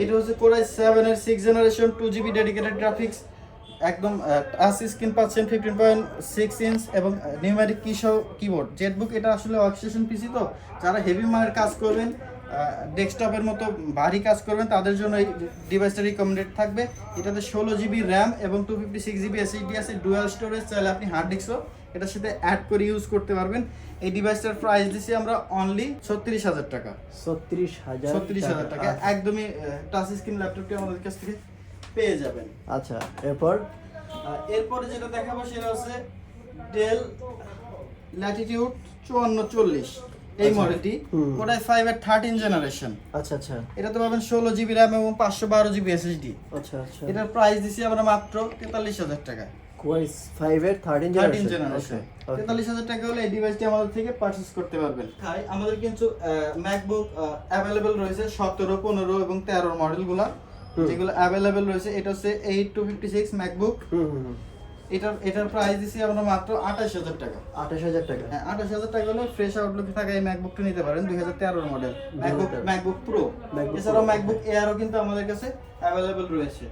এটা হচ্ছে কোরাই 7 এর 6 জেনারেশন 2GB ডেডিকেটেড গ্রাফিক্স, একদম টাচ স্ক্রিন পাচ্ছেন 15.6 ইঞ্চ এবং নিউমেরিক কি সহ কিবোর্ড। জেটবুক এটা আসলে ওয়ার্কস্টেশন পিসি, তো যারা হেভি মানের কাজ করবেন, ডেস্কটপের মতো ভারী কাজ করবেন, তাদের জন্য এই ডিভাইসটা রিকমেন্ডেড থাকবে। এটাতে 16GB র্যাম এবং 256GB SSD আছে, ডুয়াল স্টোরেজ, চাইলে আপনি হার্ড ডিস্কও এটার সাথে অ্যাড করে ইউজ করতে পারবেন। এই ডিভাইসটার প্রাইস দিছি আমরা অনলি 36,000 টাকা। 36,000 টাকা একদমই টাচ স্ক্রিন ল্যাপটপটি আমাদের কাছ থেকে পেয়ে যাবেন। আচ্ছা, এরপর এরপরে যেটা দেখাবো সেটা হচ্ছে ডেল ল্যাটিটিউড 5440, এই মডেলটি কোরাই 5 এর 13 জেনারেশন। আচ্ছা আচ্ছা, এটাতে পাবেন 16GB র্যাম এবং 512GB SSD। আচ্ছা আচ্ছা, এটার প্রাইস দিছি আমরা মাত্র 43,000 টাকা। কোরাই 5 এর 13 জেনারেশন। 43,000 টাকা হলে এই ডিভাইসটি আমাদের থেকে পারচেজ করতে পারবেন। তাই আমাদের কিন্তু ম্যাকবুক অ্যাভেলেবেল রয়েছে 17, 15 এবং 13 মডেলগুলো, যেগুলো অ্যাভেলেবেল রয়েছে। এটা হচ্ছে 8256 ম্যাকবুক। এটার প্রাইস দিছি আমরা মাত্র 28,000 টাকা। 28,000 টাকা। হ্যাঁ, 28,000 টাকা হলে ফ্রেশ আউটলুকে থাকা এই ম্যাকবুকটা নিতে পারেন, 2013 মডেল ম্যাকবুক প্রো। এছাড়াও ম্যাকবুক এয়ারও কিন্তু আমাদের কাছে অ্যাভেলেবেল রয়েছে।